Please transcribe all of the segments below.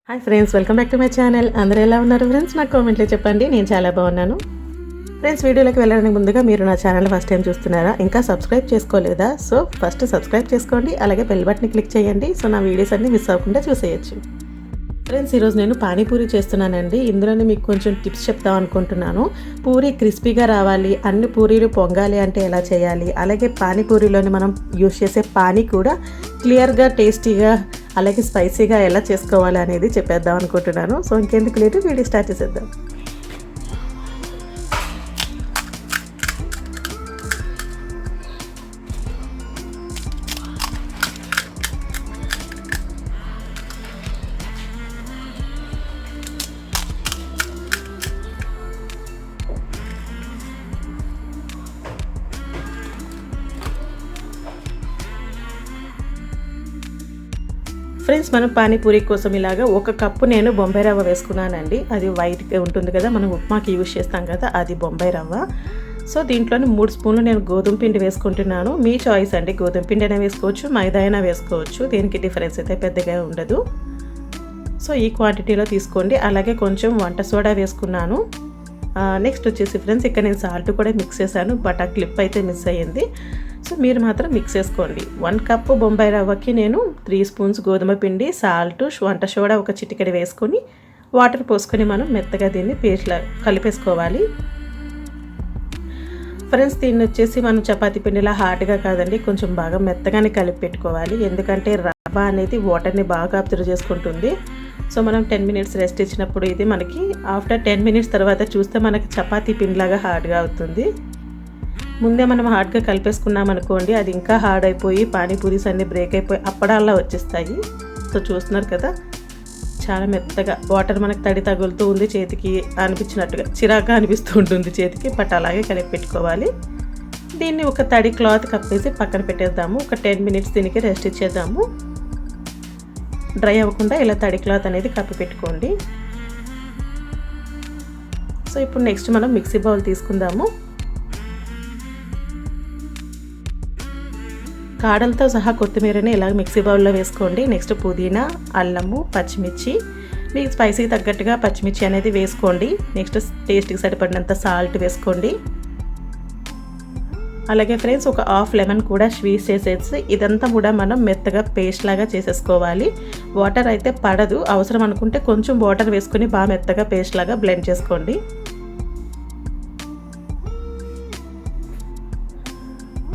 Hi friends, welcome back to my channel. అందరూ ఎలా ఉన్నారు ఫ్రెండ్స్? నాకు కామెంట్లో చెప్పండి. నేను చాలా బాగున్నాను ఫ్రెండ్స్. వీడియోలోకి వెళ్ళడానికి ముందుగా మీరు నా ఛానల్ ఫస్ట్ టైం చూస్తున్నారా, ఇంకా సబ్స్క్రైబ్ చేసుకోలేదా? సో ఫస్ట్ సబ్స్క్రైబ్ చేసుకోండి, అలాగే బెల్ బటన్ క్లిక్ చేయండి. సో నా వీడియోస్ అన్ని మిస్ అవ్వకుండా చూసేయచ్చు ఫ్రెండ్స్. ఈరోజు నేను పానీపూరి చేస్తున్నానండి. ఇందులోనే మీకు కొంచెం టిప్స్ చెప్తాం అనుకుంటున్నాను. పూరి క్రిస్పీగా రావాలి, అన్ని పూరీలు పొంగాలి అంటే ఎలా చేయాలి, అలాగే పానీపూరిలోని మనం యూజ్ చేసే పానీ కూడా క్లియర్గా, టేస్టీగా, అలాగే స్పైసీగా ఎలా చేసుకోవాలి అనేది చెప్పేద్దాం అనుకుంటున్నాను. సో ఇంకెందుకు లేదు, వీడియో స్టార్ట్ చేసేద్దాం. ఫ్రెండ్స్, మనం పానీపూరి కోసం ఇలాగా 1 కప్పు నేను బొంబాయి రవ్వ వేసుకున్నానండి. అది వైట్గా ఉంటుంది కదా, మనం ఉప్మాకి యూజ్ చేస్తాం కదా, అది బొంబాయి రవ్వ. సో దీంట్లోని 3 స్పూన్లు నేను గోధుమ పిండి వేసుకుంటున్నాను. మీ చాయిస్ అండి, గోధుమ పిండి అయినా వేసుకోవచ్చు, మైదా అయినా వేసుకోవచ్చు. దీనికి డిఫరెన్స్ అయితే పెద్దగా ఉండదు. సో ఈ క్వాంటిటీలో తీసుకోండి. అలాగే కొంచెం వంట సోడా వేసుకున్నాను. నెక్స్ట్ వచ్చేసి ఫ్రెండ్స్, ఇక్కడ నేను సాల్ట్ కూడా మిక్స్ చేశాను, బట్ ఆ క్లిప్ అయితే మిస్ అయ్యింది. సో మీరు మాత్రం మిక్స్ చేసుకోండి. 1 కప్పు బొంబాయి రవ్వకి నేను 3 స్పూన్స్ గోధుమ పిండి, సాల్ట్, వంట సోడా ఒక చిటికెడు వేసుకొని వాటర్ పోసుకొని మనం మెత్తగా దీన్ని పేస్ట్లా కలిపేసుకోవాలి ఫ్రెండ్స్. దీన్ని వచ్చేసి మనం చపాతీ పిండిలా హార్డ్గా కాదండి, కొంచెం బాగా మెత్తగానే కలిపి పెట్టుకోవాలి. ఎందుకంటే రవ్వ అనేది వాటర్ని బాగా అబ్జర్వ్ చేసుకుంటుంది. సో మనం 10 మినిట్స్ రెస్ట్ ఇచ్చినప్పుడు ఇది మనకి ఆఫ్టర్ 10 మినిట్స్ తర్వాత చూస్తే మనకి చపాతీ పిండిలాగా హార్డ్గా అవుతుంది. ముందే మనం హార్డ్గా కలిపేసుకున్నాం అనుకోండి, అది ఇంకా హార్డ్ అయిపోయి పానీపూరీస్ అన్నీ బ్రేక్ అయిపోయి అప్పడాల్లా వచ్చేస్తాయి. సో చూస్తున్నారు కదా, చాలా మెత్తగా వాటర్ మనకు తడి తగులుతూ ఉంది, చేతికి అనిపించినట్టుగా చిరాగా అనిపిస్తూ ఉంటుంది చేతికి, బట్ అలాగే కలిపి పెట్టుకోవాలి. దీన్ని ఒక తడి క్లాత్ కప్పేసి పక్కన పెట్టేద్దాము. ఒక 10 మినిట్స్ దీనికి రెస్ట్ ఇచ్చేద్దాము. డ్రై అవ్వకుండా ఇలా తడి క్లాత్ అనేది కప్పి పెట్టుకోండి. సో ఇప్పుడు నెక్స్ట్ మనం మిక్సీ బౌల్ తీసుకుందాము. కాడలతో సహా కొత్తిమీరని ఇలా మిక్సీ బౌల్లో వేసుకోండి. నెక్స్ట్ పుదీనా, అల్లము, పచ్చిమిర్చి, మీకు స్పైసీకి తగ్గట్టుగా పచ్చిమిర్చి అనేది వేసుకోండి. నెక్స్ట్ టేస్ట్కి సరిపడినంత సాల్ట్ వేసుకోండి. అలాగే ఫ్రెండ్స్, ఒక హాఫ్ లెమన్ కూడా స్క్వీజ్ చేసేసి ఇదంతా కూడా మనం మెత్తగా పేస్ట్ లాగా చేసేసుకోవాలి. వాటర్ అయితే పడదు, అవసరం అనుకుంటే కొంచెం వాటర్ వేసుకొని బాగా మెత్తగా పేస్ట్ లాగా బ్లెండ్ చేసుకోండి.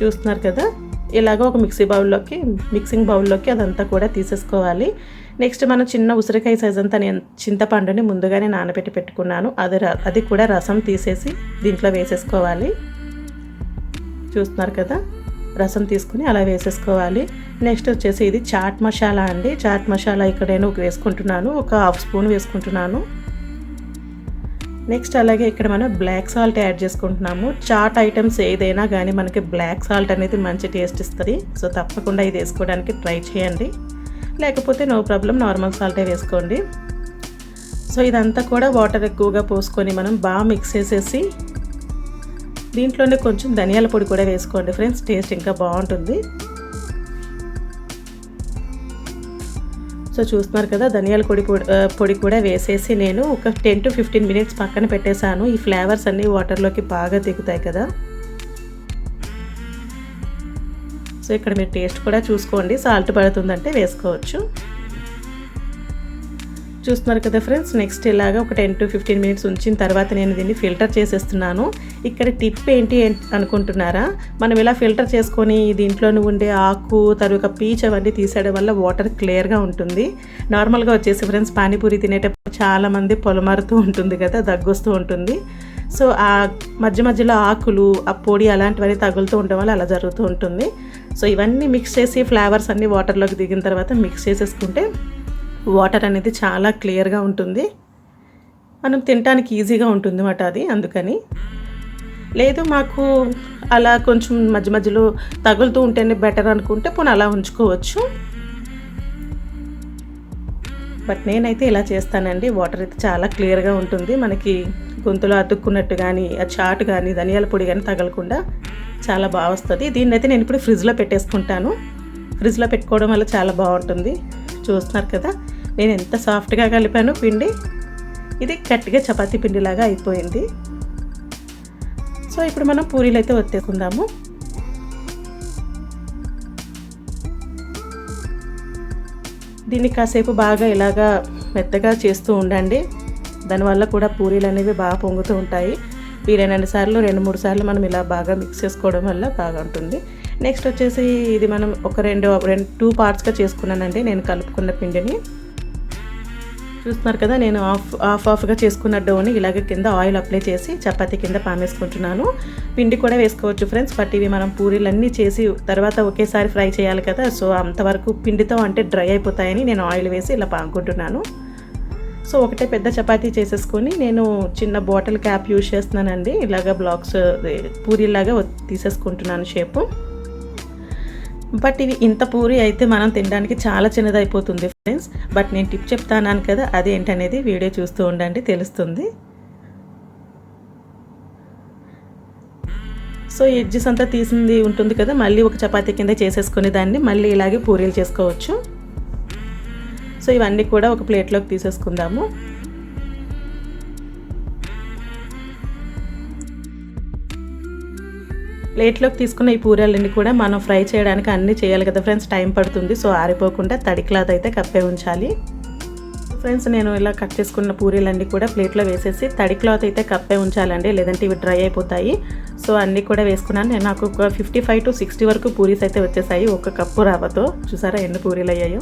చూస్తున్నారు కదా, ఇలాగ ఒక మిక్సింగ్ బౌల్లోకి అదంతా కూడా తీసేసుకోవాలి. నెక్స్ట్ మనం చిన్న ఉసిరికాయ సైజ్ అంతా నేను చింతపండుని ముందుగానే నానబెట్టి పెట్టుకున్నాను. అది కూడా రసం తీసేసి దీంట్లో వేసేసుకోవాలి. చూస్తున్నారు కదా, రసం తీసుకుని అలా వేసేసుకోవాలి. నెక్స్ట్ వచ్చేసి ఇది చాట్ మసాలా అండి. చాట్ మసాలా ఇక్కడ నేను వేసుకుంటున్నాను, ఒక హాఫ్ స్పూన్ వేసుకుంటున్నాను. నెక్స్ట్ అలాగే ఇక్కడ మనం బ్లాక్ సాల్ట్ యాడ్ చేసుకుంటున్నాము. చాట్ ఐటమ్స్ ఏదైనా కానీ మనకి బ్లాక్ సాల్ట్ అనేది మంచి టేస్ట్ ఇస్తుంది. సో తప్పకుండా ఇది వేసుకోవడానికి ట్రై చేయండి, లేకపోతే నో ప్రాబ్లం, నార్మల్ సాల్టే వేసుకోండి. సో ఇదంతా కూడా వాటర్ ఎక్కువగా పోసుకొని మనం బాగా మిక్స్ చేసేసి దీంట్లోనే కొంచెం ధనియాల పొడి కూడా వేసుకోండి ఫ్రెండ్స్, టేస్ట్ ఇంకా బాగుంటుంది. సో చూస్తున్నారు కదా, ధనియాల పొడి కూడా వేసేసి నేను ఒక 10 to 15 మినిట్స్ పక్కన పెట్టేశాను. ఈ ఫ్లేవర్స్ అన్నీ వాటర్లోకి బాగా దిగుతాయి కదా. సో ఇక్కడ మీరు టేస్ట్ కూడా చూసుకోండి, సాల్ట్ పడుతుందంటే వేసుకోవచ్చు. చూస్తున్నారు కదా ఫ్రెండ్స్, నెక్స్ట్ ఇలాగా ఒక 10 to 15 మినిట్స్ ఉంచిన తర్వాత నేను దీన్ని ఫిల్టర్ చేసేస్తున్నాను. ఇక్కడ టిప్ ఏంటి అనుకుంటున్నారా, మనం ఇలా ఫిల్టర్ చేసుకొని దీంట్లోనే ఉండే ఆకు, తరువాత పీచ్ అవన్నీ తీసేయడం వల్ల వాటర్ క్లియర్గా ఉంటుంది. నార్మల్గా వచ్చేసి ఫ్రెండ్స్, పానీపూరి తినేటప్పుడు చాలామంది పొలమారుతూ ఉంటుంది కదా, దగ్గొస్తూ ఉంటుంది. సో ఆ మధ్యలో ఆకులు, ఆ పొడి అలాంటివన్నీ తగులుతూ ఉండడం వల్ల అలా జరుగుతూ ఉంటుంది. సో ఇవన్నీ మిక్స్ చేసి ఫ్లేవర్స్ అన్నీ వాటర్లోకి దిగిన తర్వాత మిక్స్ చేసేసుకుంటే వాటర్ అనేది చాలా క్లియర్గా ఉంటుంది, మనం తినడానికి ఈజీగా ఉంటుంది అన్నమాట అది. అందుకని లేదు మాకు అలా కొంచెం మధ్యలో తగులుతూ ఉంటేనే బెటర్ అనుకుంటే పోనీ అలా ఉంచుకోవచ్చు. బట్ నేనైతే ఇలా చేస్తానండి, వాటర్ అయితే చాలా క్లియర్గా ఉంటుంది, మనకి గొంతులో అతుక్కున్నట్టు కానీ, ఆ చాటు కానీ, ధనియాల పొడి కానీ తగలకుండా చాలా బాగా వస్తుంది. దీన్ని అయితే నేను ఇప్పుడు ఫ్రిడ్జ్లో పెట్టేసుకుంటాను. ఫ్రిడ్జ్లో పెట్టుకోవడం వల్ల చాలా బాగుంటుంది. చూస్తున్నారు కదా, నేను ఎంత సాఫ్ట్గా కలిపాను పిండి, ఇది గట్టిగా చపాతీ పిండిలాగా అయిపోయింది. సో ఇప్పుడు మనం పూరీలు అయితే ఒత్తేసుకుందాము. దీన్ని కాసేపు బాగా ఇలాగా మెత్తగా చేస్తూ ఉండండి. దానివల్ల కూడా పూరీలు అనేవి బాగా పొంగుతూ ఉంటాయి. వీలైనన్ని సార్లు 2-3 సార్లు మనం ఇలా బాగా మిక్స్ చేసుకోవడం వల్ల బాగా ఉంటుంది. నెక్స్ట్ వచ్చేసి ఇది మనం ఒక 2 పార్ట్స్గా చేసుకున్నానండి నేను కలుపుకున్న పిండిని. చూస్తున్నారు కదా, నేను హాఫ్గా చేసుకున్న డోని ఇలాగ కింద ఆయిల్ అప్లై చేసి చపాతీ కింద పామేసుకుంటున్నాను. పిండి కూడా వేసుకోవచ్చు ఫ్రెండ్స్, బట్ ఇవి మనం పూరీలన్నీ చేసి తర్వాత ఒకేసారి ఫ్రై చేయాలి కదా, సో అంతవరకు పిండితో అంటే డ్రై అయిపోతాయని నేను ఆయిల్ వేసి ఇలా పాముకుంటున్నాను. సో ఒకటే పెద్ద చపాతీ చేసేసుకొని నేను చిన్న బాటిల్ క్యాప్ యూజ్ చేస్తున్నానండి. ఇలాగ బ్లాక్స్ పూరీలాగా తీసేసుకుంటున్నాను షేపు. బట్ ఇవి ఇంత పూరి అయితే మనం తినడానికి చాలా చిన్నదైపోతుంది ఫ్రెండ్స్. బట్ నేను టిప్ చెప్తాను కదా, అది ఏంటనేది వీడియో చూస్తూ ఉండండి, తెలుస్తుంది. సో ఎడ్జెస్ అంతా తీసింది ఉంటుంది కదా, మళ్ళీ ఒక చపాతీ కింద చేసేసుకుని దాన్ని మళ్ళీ ఇలాగే పూరీలు చేసుకోవచ్చు. సో ఇవన్నీ కూడా ఒక ప్లేట్లోకి తీసేసుకుందాము. ప్లేట్లోకి తీసుకున్న ఈ పూరీలన్నీ కూడా మనం ఫ్రై చేయడానికి అన్నీ చేయాలి కదా ఫ్రెండ్స్, టైం పడుతుంది. సో ఆరిపోకుండా తడి క్లాత్ అయితే కప్పే ఉంచాలి. ఫ్రెండ్స్ నేను ఇలా కట్ చేసుకున్న పూరీలన్నీ కూడా ప్లేట్లో వేసేసి తడి క్లాత్ అయితే కప్పే ఉంచాలండి, లేదంటే ఇవి డ్రై అయిపోతాయి. సో అన్నీ కూడా వేసుకున్నాను. నాకు ఒక 55 to 60 వరకు పూరీస్ అయితే వచ్చేసాయి, ఒక కప్పు రవ్వతో. చూసారా ఎన్ని పూరీలు అయ్యాయో.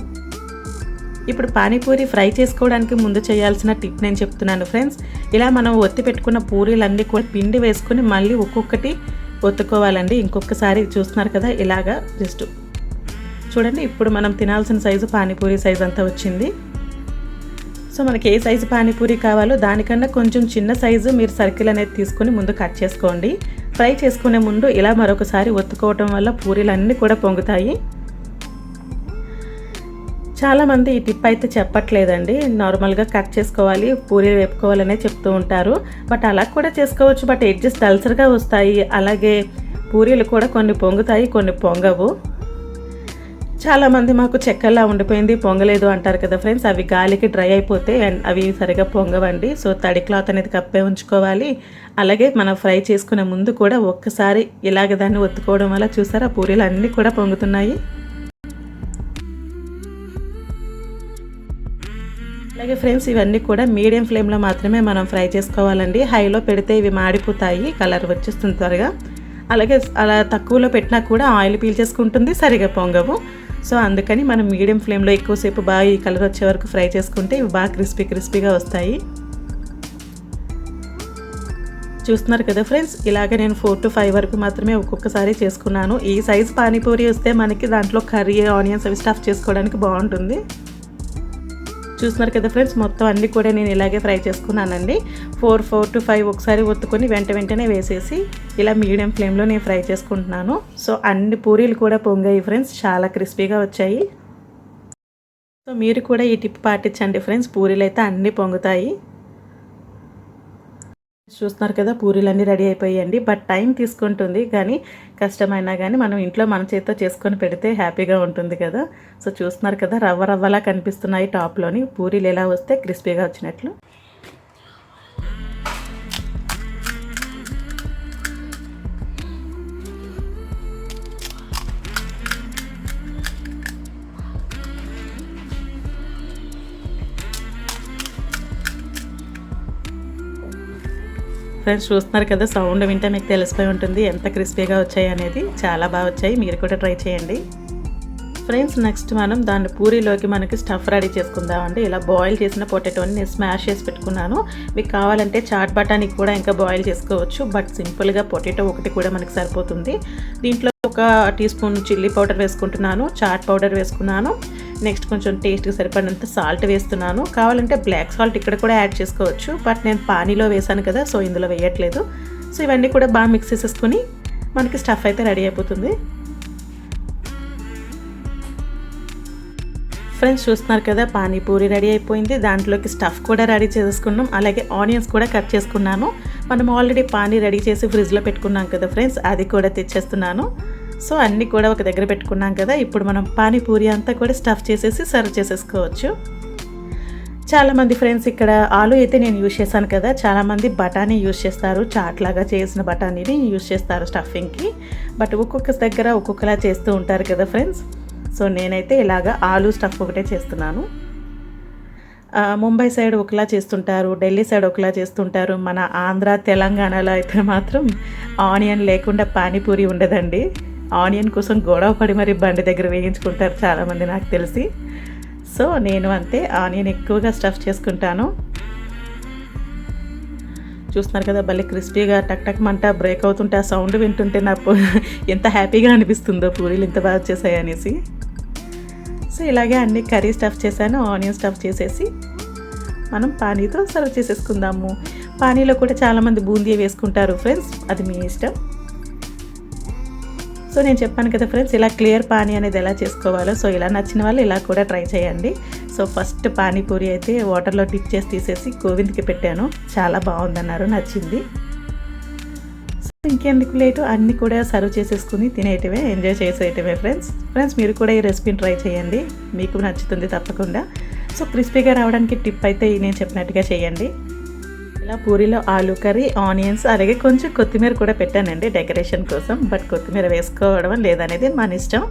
ఇప్పుడు పానీపూరి ఫ్రై చేసుకోవడానికి ముందు చేయాల్సిన టిప్ నేను చెప్తున్నాను ఫ్రెండ్స్. ఇలా మనం ఒత్తి పెట్టుకున్న పూరీలన్నీ కూడా పిండి వేసుకుని మళ్ళీ ఒక్కొక్కటి ఒత్తుకోవాలండి. ఇంకొకసారి చూస్తున్నారు కదా, ఇలాగా జస్ట్ చూడండి. ఇప్పుడు మనం తినాల్సిన సైజు పానీపూరి సైజు అంతా వచ్చింది. సో మనకి ఏ సైజు పానీపూరి కావాలో దానికన్నా కొంచెం చిన్న సైజు మీరు సర్కిల్ అనేది తీసుకొని ముందు కట్ చేసుకోండి. ఫ్రై చేసుకునే ముందు ఇలా మరొకసారి ఒత్తుకోవటం వల్ల పూరీలన్నీ కూడా పొంగుతాయి. చాలామంది ఈ టిప్ అయితే చెప్పట్లేదండి, నార్మల్గా కట్ చేసుకోవాలి, పూరీలు వేపుకోవాలనే చెప్తూ ఉంటారు. బట్ అలా కూడా చేసుకోవచ్చు, బట్ ఎడ్జెస్ దల్సర్గా వస్తాయి. అలాగే పూరీలు కూడా కొన్ని పొంగుతాయి, కొన్ని పొంగవు. చాలామంది మాకు చెక్కల్లా ఉండిపోయింది పొంగలేదు అంటారు కదా ఫ్రెండ్స్, అవి గాలికి డ్రై అయిపోతే అవి సరిగా పొంగవండి. సో తడి క్లాత్ అనేది కప్పే ఉంచుకోవాలి. అలాగే మనం ఫ్రై చేసుకునే ముందు కూడా ఒక్కసారి ఇలాగ దాన్ని ఒత్తుకోవడం వల్ల చూసారా పూరీలు అన్నీ కూడా పొంగుతున్నాయి. అలాగే ఫ్రెండ్స్ ఇవన్నీ కూడా మీడియం ఫ్లేమ్లో మాత్రమే మనం ఫ్రై చేసుకోవాలండి. హైలో పెడితే ఇవి మాడిపోతాయి, కలర్ వచ్చేస్తుంది త్వరగా. అలాగే అలా తక్కువలో పెట్టినా కూడా ఆయిల్ పీల్చేసుకుంటుంది, సరిగా పొంగవు. సో అందుకని మనం మీడియం ఫ్లేమ్లో ఎక్కువసేపు బాగా ఈ కలర్ వచ్చే వరకు ఫ్రై చేసుకుంటే ఇవి బాగా క్రిస్పీగా వస్తాయి. చూస్తున్నారు కదా ఫ్రెండ్స్, ఇలాగ నేను 4 to 5 వరకు మాత్రమే ఒక్కొక్కసారి చేసుకున్నాను. ఈ సైజ్ పానీపూరి వస్తే మనకి దాంట్లో కర్రీ, ఆనియన్స్ అవి స్టఫ్ చేసుకోవడానికి బాగుంటుంది. చూస్తున్నారు కదా ఫ్రెండ్స్, మొత్తం అన్నీ కూడా నేను ఇలాగే ఫ్రై చేసుకున్నానండి. 4 to 5 ఒకసారి ఒత్తుకొని వెంటనే వేసేసి ఇలా మీడియం ఫ్లేమ్లో నేను ఫ్రై చేసుకుంటున్నాను. సో అన్ని పూరీలు కూడా పొంగాయి ఫ్రెండ్స్, చాలా క్రిస్పీగా వచ్చాయి. సో మీరు కూడా ఈ టిప్ పాటించండి ఫ్రెండ్స్, పూరీలు అయితే అన్నీ పొంగుతాయి. చూస్తున్నారు కదా పూరీలన్నీ రెడీ అయిపోయాయండి. బట్ టైం తీసుకుంటుంది, కానీ కష్టమైనా కానీ మనం ఇంట్లో మన చేతితో చేసుకొని పెడితే హ్యాపీగా ఉంటుంది కదా. సో చూస్తున్నారు కదా రవ్వలా కనిపిస్తున్నాయి టాప్లోని పూరీలు ఎలా వస్తే క్రిస్పీగా వచ్చినట్లు. ఫ్రెండ్స్ చూస్తున్నారు కదా, సౌండ్ వింటే మీకు తెలిసిపోయి ఉంటుంది ఎంత క్రిస్పీగా వచ్చాయి అనేది. చాలా బాగా వచ్చాయి, మీరు కూడా ట్రై చేయండి ఫ్రెండ్స్. నెక్స్ట్ మనం దాన్ని పూరీలోకి మనకి స్టఫ్ రెడీ చేసుకుందామండి. ఇలా బాయిల్ చేసిన పొటాటోని నేను స్మాష్ చేసి పెట్టుకున్నాను. మీకు కావాలంటే చాట్ బటానీ కూడా ఇంకా బాయిల్ చేసుకోవచ్చు, బట్ సింపుల్గా పొటాటో ఒకటి కూడా మనకి సరిపోతుంది. దీంట్లో ఒక టీ స్పూన్ చిల్లీ పౌడర్ వేసుకుంటున్నాను, చాట్ పౌడర్ వేసుకున్నాను. నెక్స్ట్ కొంచెం టేస్ట్కి సరిపడినంత సాల్ట్ వేస్తున్నాను. కావాలంటే బ్లాక్ సాల్ట్ ఇక్కడ కూడా యాడ్ చేసుకోవచ్చు, బట్ నేను పానీలో వేసాను కదా, సో ఇందులో వేయట్లేదు. సో ఇవన్నీ కూడా బాగా మిక్స్ చేసేసుకుని మనకి స్టఫ్ అయితే రెడీ అయిపోతుంది. ఫ్రెండ్స్ చూస్తున్నారు కదా పానీపూరి రెడీ అయిపోయింది. దాంట్లోకి స్టఫ్ కూడా రెడీ చేసుకున్నాం, అలాగే ఆనియన్స్ కూడా కట్ చేసుకున్నాను. మనం ఆల్రెడీ పానీ రెడీ చేసి ఫ్రిడ్జ్లో పెట్టుకున్నాం కదా ఫ్రెండ్స్, అది కూడా తెచ్చేస్తున్నాను. సో అన్నీ కూడా ఒక దగ్గర పెట్టుకున్నాం కదా. ఇప్పుడు మనం పానీపూరి అంతా కూడా స్టఫ్ చేసేసి సర్వ్ చేసేసుకోవచ్చు. చాలామంది ఫ్రెండ్స్ ఇక్కడ ఆలు అయితే నేను యూజ్ చేశాను కదా, చాలామంది బఠానీ యూజ్ చేస్తారు, చాట్ లాగా చేసిన బఠానీని యూజ్ చేస్తారు స్టఫింగ్కి. బట్ ఒక్కొక్క దగ్గర ఒక్కొక్కలా చేస్తూ ఉంటారు కదా ఫ్రెండ్స్. సో నేనైతే ఇలాగా ఆలు స్టఫ్ ఒకటే చేస్తున్నాను. ముంబై సైడ్ ఒకలా చేస్తుంటారు, ఢిల్లీ సైడ్ ఒకలా చేస్తుంటారు. మన ఆంధ్ర తెలంగాణలో అయితే మాత్రం ఆనియన్ లేకుండా పానీపూరి ఉండదండి. ఆనియన్ కోసం గొడవ పడి మరి బండి దగ్గర వేయించుకుంటారు చాలామంది నాకు తెలిసి. సో నేను అంతే, ఆనియన్ ఎక్కువగా స్టఫ్ చేసుకుంటాను. చూస్తున్నారు కదా భలే క్రిస్పీగా టక్ టక్ మంట బ్రేక్ అవుతుంటే ఆ సౌండ్ వింటుంటే నాకు ఎంత హ్యాపీగా అనిపిస్తుందో పూరీలు ఇంత బాగా వచ్చేసాయి అనేసి. సో ఇలాగే అన్ని కర్రీ స్టఫ్ చేశాను, ఆనియన్ స్టఫ్ చేసేసి మనం పానీతో సర్వ్ చేసేసుకుందాము. పానీలో కూడా చాలామంది బూందీ వేసుకుంటారు ఫ్రెండ్స్, అది మీ ఇష్టం. సో నేను చెప్పాను కదా ఫ్రెండ్స్ ఇలా క్లియర్ పానీ అనేది ఎలా చేసుకోవాలో. సో ఇలా నచ్చిన వాళ్ళు ఇలా కూడా ట్రై చేయండి. సో ఫస్ట్ పానీపూరి అయితే వాటర్లో డిప్ చేసి తీసేసి గోవింద్కి పెట్టాను, చాలా బాగుందన్నారు, నచ్చింది. సో ఇంకెందుకు లేటు, అన్నీ కూడా సర్వ్ చేసేసుకుని తినేయటమే, ఎంజాయ్ చేసేయటమే ఫ్రెండ్స్ మీరు కూడా ఈ రెసిపీని ట్రై చేయండి, మీకు నచ్చుతుంది తప్పకుండా. సో క్రిస్పీగా రావడానికి టిప్ అయితే నేను చెప్పినట్టుగా చేయండి. ఇలా పూరీలో ఆలూ కర్రీ, ఆనియన్స్, అలాగే కొంచెం కొత్తిమీర కూడా పెట్టానండి డెకరేషన్ కోసం. బట్ కొత్తిమీర వేసుకోవడం లేదనేది మన ఇష్టం.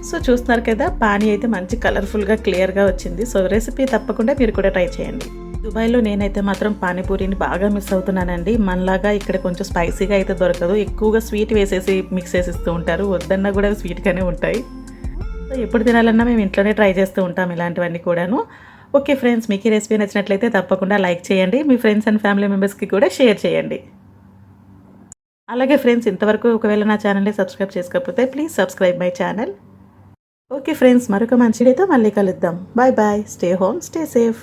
సో చూస్తున్నారు కదా పానీ అయితే మంచి కలర్ఫుల్గా క్లియర్గా వచ్చింది. సో రెసిపీ తప్పకుండా మీరు కూడా ట్రై చేయండి. దుబాయ్లో నేనైతే మాత్రం పానీపూరిని బాగా మిస్ అవుతున్నానండి. మనలాగా ఇక్కడ కొంచెం స్పైసీగా అయితే దొరకదు, ఎక్కువగా స్వీట్ వేసేసి మిక్స్ చేసిస్తూ ఉంటారు, వద్దన్నా కూడా స్వీట్గానే ఉంటాయి. సో ఎప్పుడు తినాలన్నా మేము ఇంట్లోనే ట్రై చేస్తూ ఉంటాం ఇలాంటివన్నీ కూడాను. ఓకే ఫ్రెండ్స్, మీకు ఈ రెసిపీ నచ్చినట్లయితే తప్పకుండా లైక్ చేయండి, మీ ఫ్రెండ్స్ అండ్ ఫ్యామిలీ మెంబర్స్కి కూడా షేర్ చేయండి. అలాగే ఫ్రెండ్స్ ఇంతవరకు ఒకవేళ నా ఛానల్ని సబ్స్క్రైబ్ చేసుకోకపోతే please subscribe my channel. Okay friends, మరొక మంచి డేతో మళ్ళీ కలుద్దాం. Bye bye, stay home, stay safe.